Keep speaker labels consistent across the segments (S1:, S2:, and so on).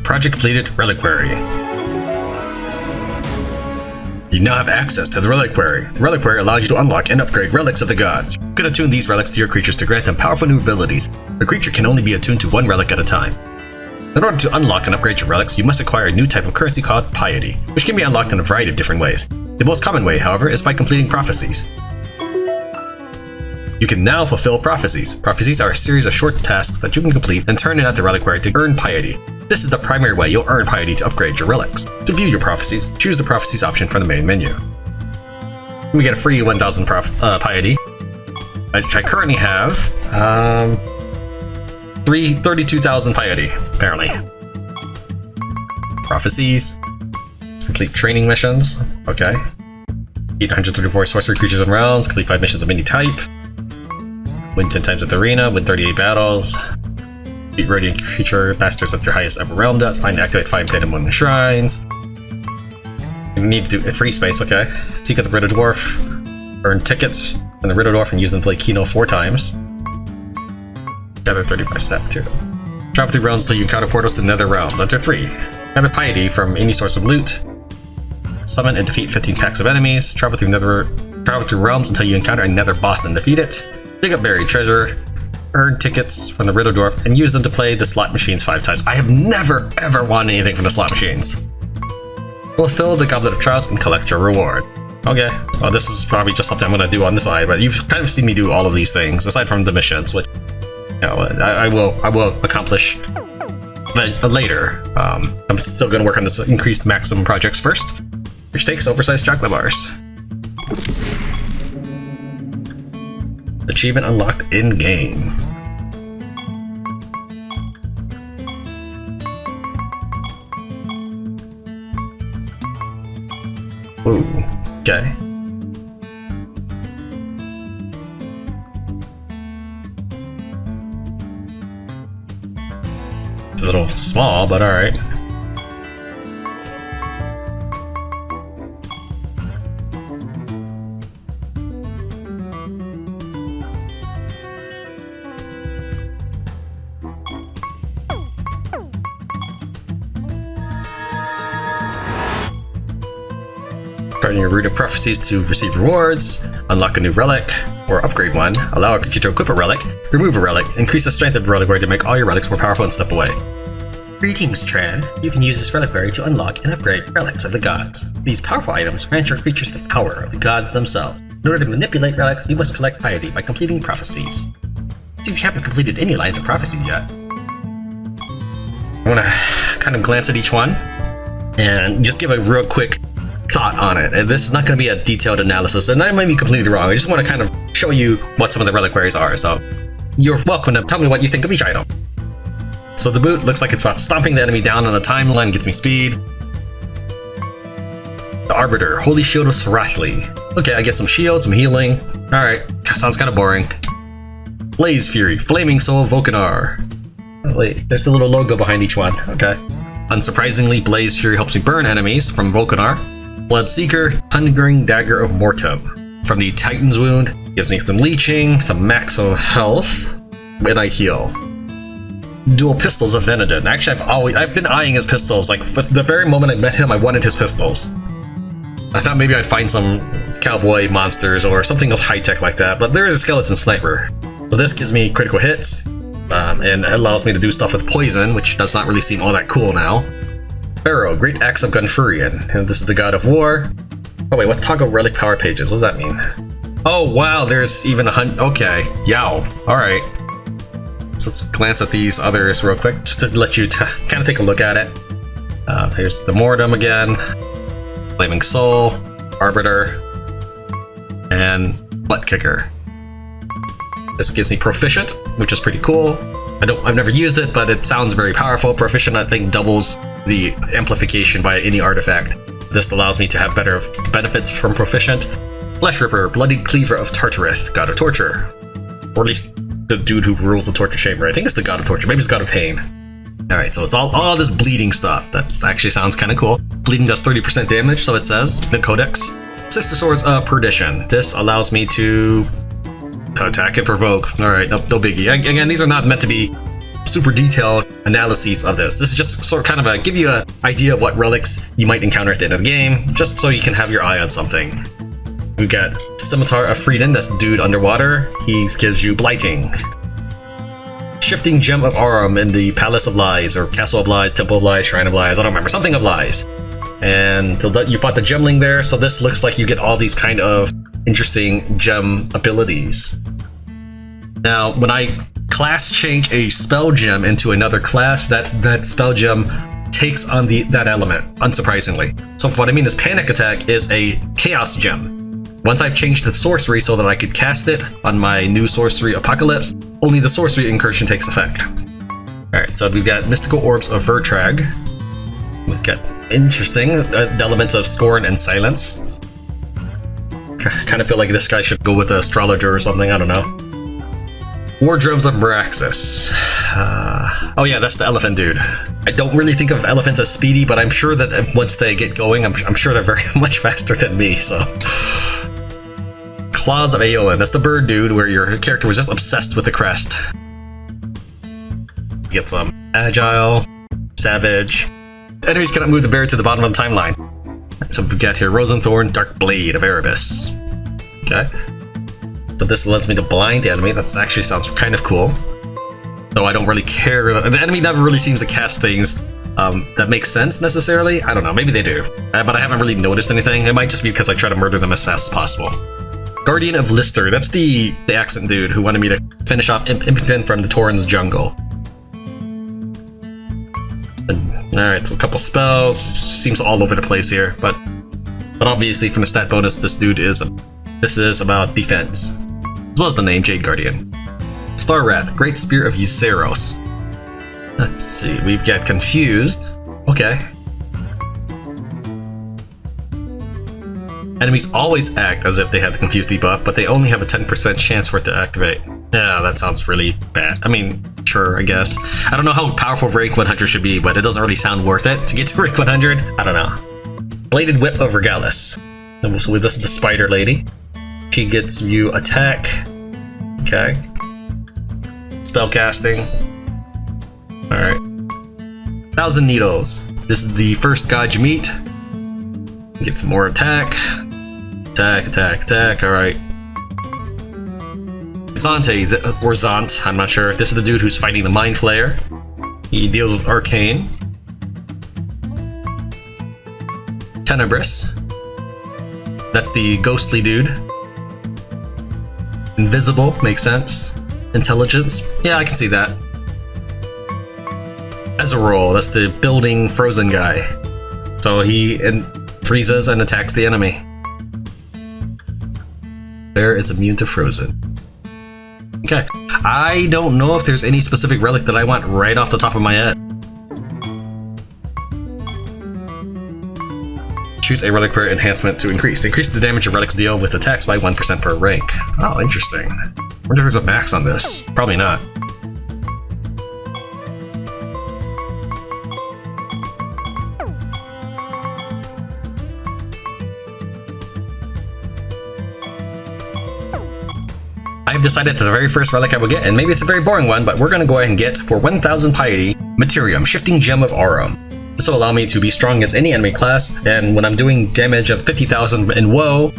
S1: Project completed. Reliquary. You now have access to the Reliquary. The Reliquary allows you to unlock and upgrade relics of the gods. You can attune these relics to your creatures to grant them powerful new abilities. The creature can only be attuned to one relic at a time. In order to unlock and upgrade your relics, you must acquire a new type of currency called piety, which can be unlocked in a variety of different ways. The most common way, however, is by completing prophecies. You can now fulfill prophecies. Prophecies are a series of short tasks that you can complete and turn in at the Reliquary to earn piety. This is the primary way you'll earn piety to upgrade your relics. To view your prophecies, choose the prophecies option from the main menu. We get a free 1000 piety, which I currently have 32,000 piety, apparently. Prophecies. Let's complete training missions. Okay. Beat 134 sorcery creatures and realms, complete 5 missions of any type. Win 10 times at the arena, win 38 battles. Beat Radiant Creature Masters at your highest ever realm depth. Find and activate 5 Dead and Moon Shrines. You need to do a free space, okay. Seek out the Riddle Dwarf. Earn tickets from the Riddle Dwarf and use them to play Kino 4 times. Gather 35 stat materials. Travel through realms until you encounter portals to the Nether realm. Enter 3. Gather piety from any source of loot. Summon and defeat 15 packs of enemies. Travel through realms until you encounter a Nether boss and defeat it. Dig up buried treasure. Earn tickets from the Riddle Dwarf and use them to play the slot machines 5 times. I have never ever won anything from the slot machines. Fulfill the Goblet of Trials and collect your reward. Okay, well this is probably just something I'm gonna do on the side, but you've kind of seen me do all of these things aside from the missions, which I will accomplish later. I'm still gonna work on this increased maximum projects first, which takes oversized chocolate bars. Achievement unlocked in-game. Ooh, okay. It's a little small, but alright. Starting your route of prophecies to receive rewards, unlock a new relic, or upgrade one, allow a creature to equip a relic, remove a relic, increase the strength of the reliquary to make all your relics more powerful and step away. Greetings, Tran. You can use this reliquary to unlock and upgrade relics of the gods. These powerful items grant your creatures the power of the gods themselves. In order to manipulate relics, you must collect piety by completing prophecies. See if you haven't completed any lines of prophecies yet. I want to kind of glance at each one and just give a real quick thought on it. And this is not going to be a detailed analysis, and I might be completely wrong. I just want to kind of show you what some of the reliquaries are. So you're welcome to tell me what you think of each item. So the boot looks like it's about stomping the enemy down on the timeline, gets me speed. The Arbiter, Holy Shield of Siralim. Okay, I get some shield, some healing. Alright, sounds kind of boring. Blaze Fury, Flaming Soul Volcanar. Oh, wait, there's a little logo behind each one. Okay. Unsurprisingly, Blaze Fury helps me burn enemies from Volcanar. Bloodseeker, Hungering Dagger of Mortem. From the Titan's Wound, gives me some leeching, some maximum health, and I heal. Dual Pistols of Venedin. Actually, I've been eyeing his pistols. Like, the very moment I met him, I wanted his pistols. I thought maybe I'd find some cowboy monsters or something of high tech like that, but there is a skeleton sniper. So this gives me critical hits, and it allows me to do stuff with poison, which does not really seem all that cool now. Pharaoh, Great Axe of Gunfurian. And this is the God of War. Oh wait, what's toggle relic power pages? What does that mean? Oh wow, there's even okay, yow. Alright. So let's glance at these others real quick, just to let you kind of take a look at it. Here's the Mortem again. Flaming Soul, Arbiter, and Butt Kicker. This gives me Proficient, which is pretty cool. I've never used it, but it sounds very powerful. Proficient, I think, doubles the amplification by any artifact. This allows me to have better benefits from Proficient. Flesh Ripper, Bloodied Cleaver of Tartareth, God of Torture. Or at least the dude who rules the torture chamber. I think it's the God of Torture, maybe it's God of Pain. Alright, so it's all this bleeding stuff. That actually sounds kind of cool. Bleeding does 30% damage, so it says in the Codex. Sister Swords of Perdition. This allows me to attack and provoke. Alright, no biggie. Again, these are not meant to be super detailed analyses of this. This is just sort of kind of a give you an idea of what relics you might encounter at the end of the game, just so you can have your eye on something. We've got Scimitar of Freedom, that's the dude underwater. He gives you Blighting. Shifting Gem of Arum in the Palace of Lies, or Castle of Lies, Temple of Lies, Shrine of Lies, I don't remember, something of Lies. And you fought the Gemling there, so this looks like you get all these kind of interesting gem abilities. Now, when I class change a spell gem into another class, that spell gem takes on that element, unsurprisingly. So what I mean is Panic Attack is a Chaos Gem. Once I've changed the sorcery so that I could cast it on my new sorcery Apocalypse, only the sorcery incursion takes effect. Alright, so we've got Mystical Orbs of Vertrag. We've got interesting elements of Scorn and Silence. Kind of feel like this guy should go with an Astrologer or something, I don't know. Wardrobes of Braxis. Oh yeah, that's the elephant dude. I don't really think of elephants as speedy, but I'm sure that once they get going, I'm sure they're very much faster than me, so... Claws of Aeolin, that's the bird dude where your character was just obsessed with the crest. You get some Agile, Savage. Enemies cannot move the bear to the bottom of the timeline. So we've got here Rosenthorn, Dark Blade of Erebus. Okay. So this lets me to blind the enemy. That actually sounds kind of cool. Though I don't really care. The enemy never really seems to cast things that make sense necessarily. I don't know, maybe they do. But I haven't really noticed anything. It might just be because I try to murder them as fast as possible. Guardian of Lister, that's the accent dude who wanted me to finish off Impington from the Torrens jungle. Alright, so a couple spells. Seems all over the place here, but obviously from the stat bonus, this is about defense. As well as the name, Jade Guardian. Star Wrath, Great Spear of Ysseros. Let's see, we've got Confused. Okay. Enemies always act as if they have the Confused debuff, but they only have a 10% chance for it to activate. Yeah, that sounds really bad. I mean, sure, I guess. I don't know how powerful rank 100 should be, but it doesn't really sound worth it to get to rank 100. I don't know. Bladed Whip of Regalis. So this is the spider lady. She gets you attack. Okay. Spellcasting. Alright. 1,000 Needles. This is the first god you meet. Get some more attack. Attack, attack, attack. Alright. Zante, or Zant, I'm not sure. This is the dude who's fighting the Mind Flayer. He deals with Arcane. Tenebris. That's the ghostly dude. Invisible, makes sense. Intelligence, yeah, I can see that. Ezreal, that's the building frozen guy. So he freezes and attacks the enemy. Bear is immune to frozen. Okay, I don't know if there's any specific relic that I want right off the top of my head. Choose a reliquary enhancement to increase. Increase the damage your relics deal with attacks by 1% per rank. Oh, interesting. I wonder if there's a max on this. Probably not. I've decided that the very first relic I will get, and maybe it's a very boring one, but we're going to go ahead and get, for 1000 piety, Materium, Shifting Gem of Arum. This will allow me to be strong against any enemy class, and when I'm doing damage of 50,000 in WoW,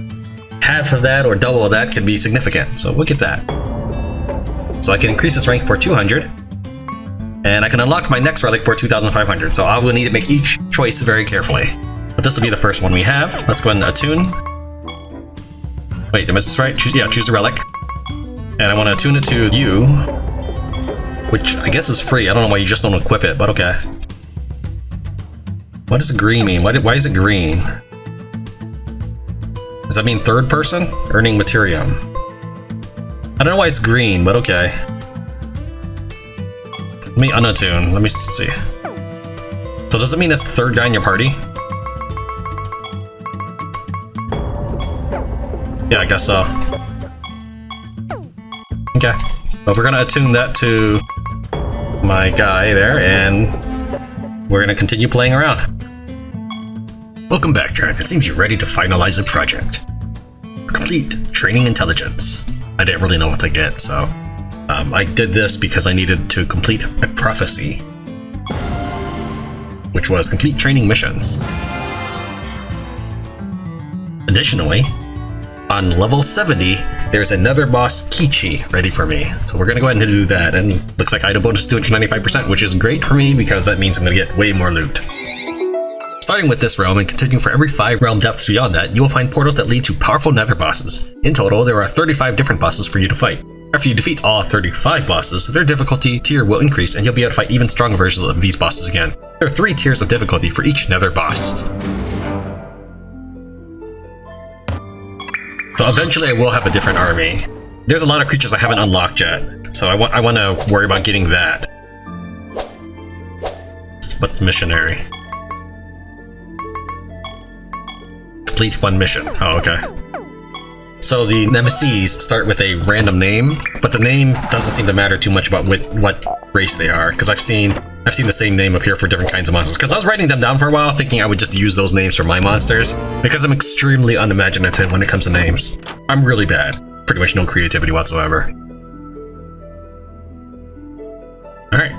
S1: half of that or double of that can be significant, so look at that. So I can increase this rank for 200, and I can unlock my next relic for 2,500, so I will need to make each choice very carefully. But this will be the first one we have. Let's go ahead and attune. Wait, am I this right? Choose the relic. And I want to attune it to you, which I guess is free. I don't know why you just don't equip it, but okay. What does green mean? Why is it green? Does that mean third person? Earning Materium. I don't know why it's green, but okay. Let me unattune. Let me see. So does it mean that's the third guy in your party? Yeah, I guess so. Okay, well, we're gonna attune that to my guy there, and we're gonna continue playing around. Welcome back, Tran. It seems you're ready to finalize the project. Complete Training Intelligence. I didn't really know what to get, so I did this because I needed to complete a prophecy, which was complete training missions. Additionally, on level 70, there's a Nether boss Kiichi ready for me. So we're gonna go ahead and do that, and looks like item bonus 295%, which is great for me because that means I'm gonna get way more loot. Starting with this realm and continuing for every 5 realm depths beyond that, you will find portals that lead to powerful Nether bosses. In total, there are 35 different bosses for you to fight. After you defeat all 35 bosses, their difficulty tier will increase and you'll be able to fight even stronger versions of these bosses again. There are 3 tiers of difficulty for each Nether boss. So eventually I will have a different army. There's a lot of creatures I haven't unlocked yet, so I want to worry about getting that. What's missionary? Complete 1 mission. Oh, okay. So the nemesis start with a random name, but the name doesn't seem to matter too much about what race they are, because I've seen the same name appear for different kinds of monsters. Because I was writing them down for a while, thinking I would just use those names for my monsters, because I'm extremely unimaginative when it comes to names. I'm really bad. Pretty much no creativity whatsoever. Alright.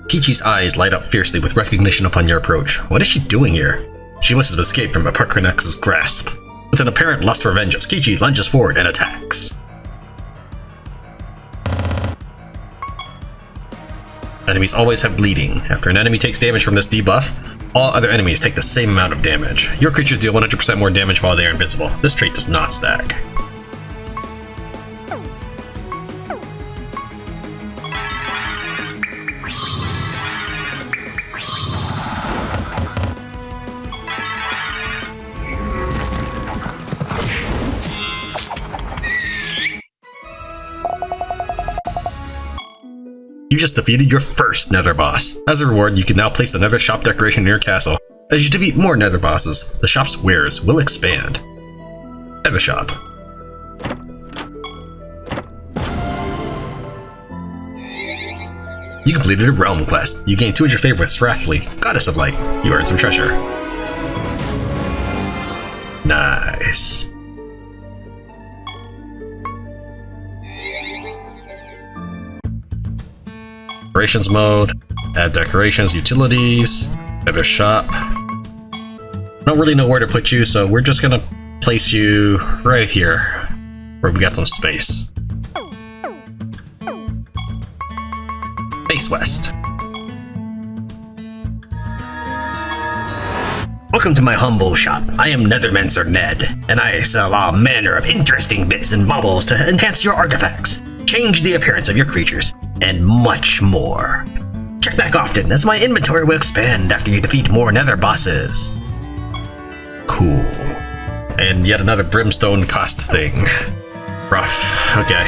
S1: Kiichi's eyes light up fiercely with recognition upon your approach. What is she doing here? She must have escaped from Apocrinax's grasp. With an apparent lust for vengeance, Kiichi lunges forward and attacks. Enemies always have bleeding. After an enemy takes damage from this debuff, all other enemies take the same amount of damage. Your creatures deal 100% more damage while they are invisible. This trait does not stack. You just defeated your first Nether boss. As a reward, you can now place the Nether shop decoration in your castle. As you defeat more Nether bosses, the shop's wares will expand. Nether shop. You completed a realm quest. You gained 200 favor with Siralim, goddess of light. You earned some treasure. Nice. Decorations mode, add decorations, utilities, Nether shop. I don't really know where to put you, so we're just gonna place you right here, where we got some space. Face west. Welcome to my humble shop. I am Nethermancer Ned, and I sell all manner of interesting bits and baubles to enhance your artifacts, change the appearance of your creatures, and much more. Check back often, as my inventory will expand after you defeat more Nether bosses. Cool. And yet another brimstone cost thing. Rough. Okay.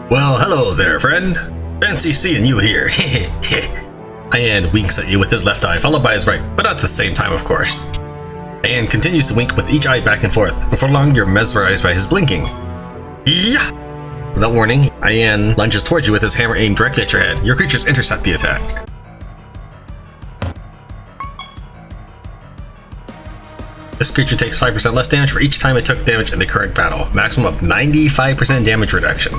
S1: Well, hello there, friend. Fancy seeing you here. Ianne winks at you with his left eye, followed by his right, but not at the same time, of course. Ianne continues to wink with each eye back and forth. Before long, you're mesmerized by his blinking. Yeah! Without warning, Ianne lunges towards you with his hammer aimed directly at your head. Your creatures intercept the attack. This creature takes 5% less damage for each time it took damage in the current battle. Maximum of 95% damage reduction.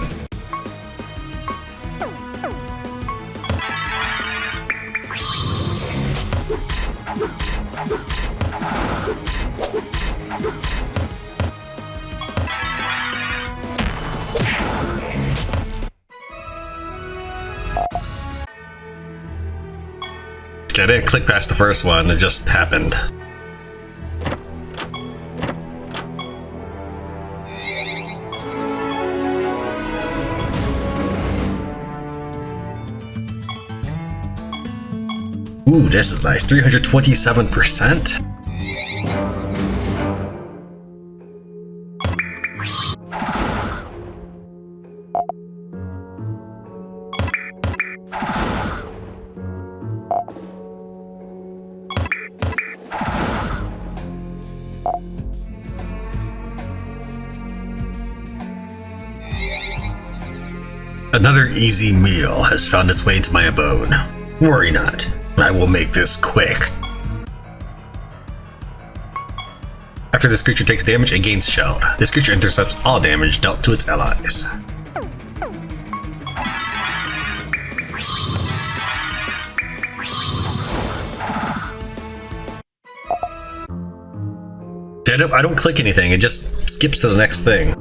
S1: Okay, I didn't click past the first one, it just happened. Ooh, this is nice. 327%? Another easy meal has found its way into my abode. Worry not, I will make this quick. After this creature takes damage, it gains shelled. This creature intercepts all damage dealt to its allies. I don't click anything, it just skips to the next thing.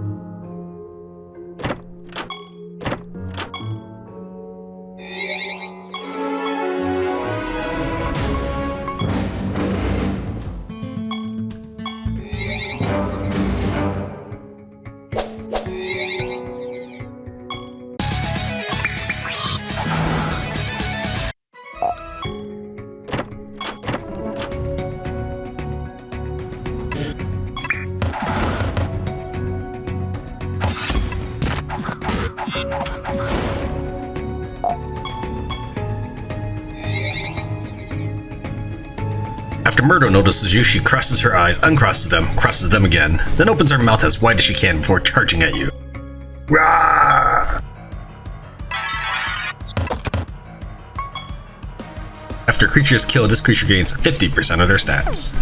S1: After Myrtle notices you, she crosses her eyes, uncrosses them again, then opens her mouth as wide as she can before charging at you. Rah! After a creature is killed, this creature gains 50% of their stats.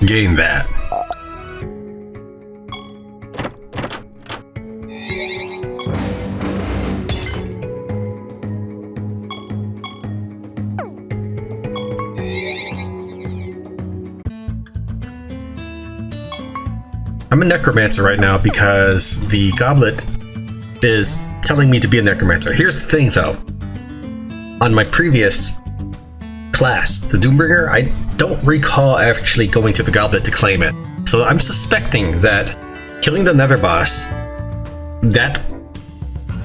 S1: Gain that. I'm a necromancer right now because the goblet is telling me to be a necromancer. Here's the thing though. On my previous class, the Doombringer, I don't recall actually going to the goblet to claim it. So I'm suspecting that killing the Nether boss, that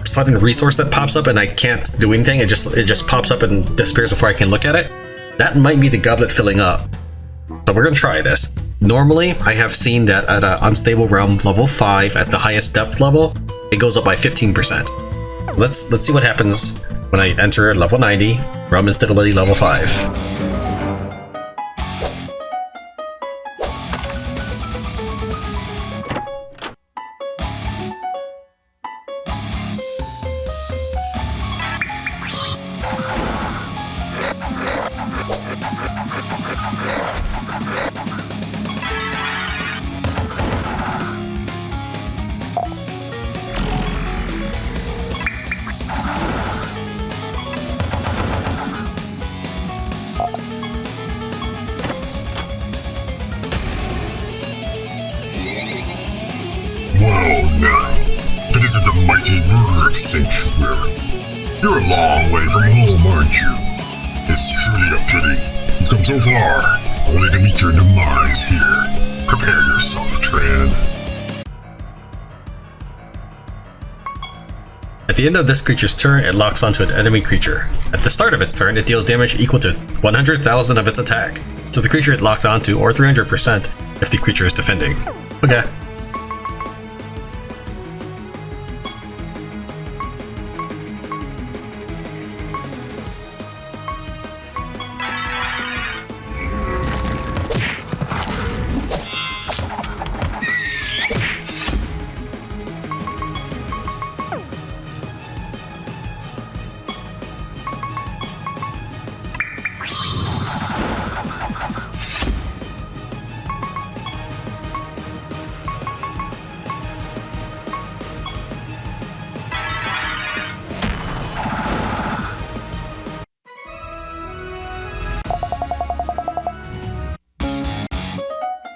S1: sudden resource that pops up and I can't do anything, it just pops up and disappears before I can look at it, that might be the goblet filling up. So we're gonna try this. Normally, I have seen that at an unstable realm level 5 at the highest depth level, it goes up by 15%. Let's see what happens when I enter level 90, realm instability level 5.
S2: Isn't the mighty Reliquary Sanctuary. You're a long way from home, aren't you? It's truly a pity. You've come so far, only to meet your demise here. Prepare yourself, Tran.
S1: At the end of this creature's turn, it locks onto an enemy creature. At the start of its turn, it deals damage equal to 100,000 of its attack to the creature it locked onto, or 300% if the creature is defending. Okay.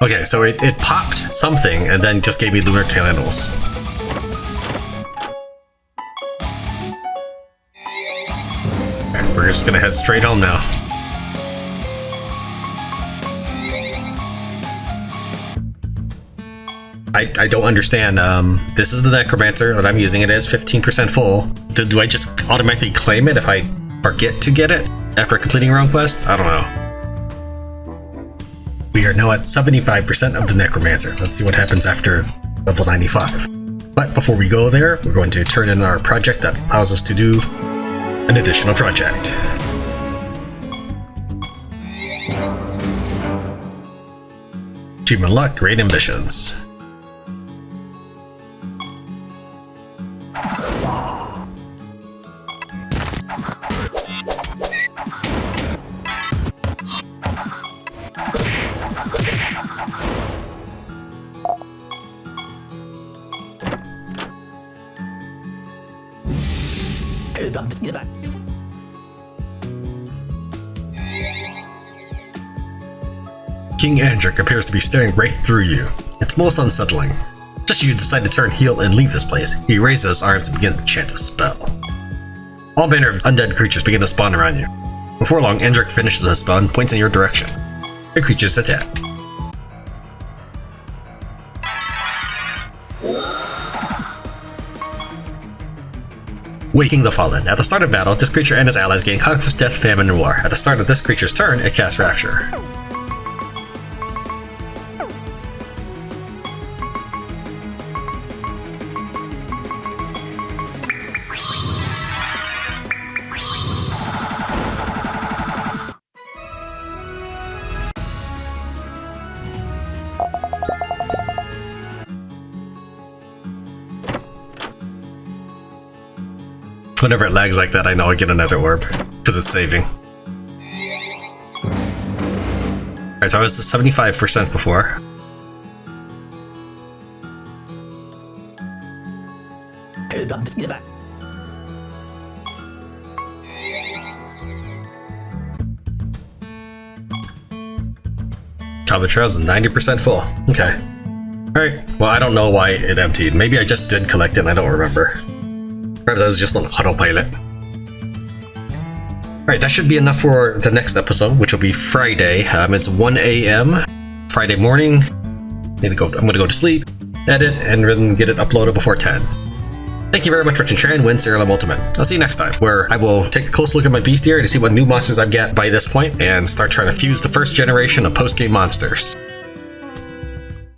S1: Okay, so it popped something and then just gave me lunar candles. Okay, we're just gonna head straight home now. I don't understand. This is the Necromancer that I'm using. It is 15% full. Do I just automatically claim it if I forget to get it after completing a wrong quest? I don't know. We are now at 75% of the Necromancer. Let's see what happens after level 95. But before we go there, we're going to turn in our project that allows us to do An additional project. Achievement luck, great ambitions. King Andrick appears to be staring right through you. It's most unsettling. Just as you decide to turn heel and leave this place, he raises his arms and begins to chant a spell. All manner of undead creatures begin to spawn around you. Before long, Andrick finishes his spell and points in your direction. The creatures attack. Waking the Fallen. At the start of battle, this creature and his allies gain conquest, death, famine, and war. At the start of this creature's turn, it casts Rapture. Whenever it lags like that, I know I get another orb, because it's saving. Alright, so I was at 75% before. Combat Trails is 90% full. Okay. Alright, well I don't know why it emptied. Maybe I just did collect it and I don't remember. Perhaps I was just on autopilot. Alright, that should be enough for the next episode, which will be Friday. It's 1 a.m. Friday morning. I'm gonna go to sleep, edit, and then get it uploaded before 10. Thank you very much for watching Tran win Siralim Ultimate. I'll see you next time, where I will take a close look at my bestiary to see what new monsters I've got by this point, and start trying to fuse the first generation of post-game monsters.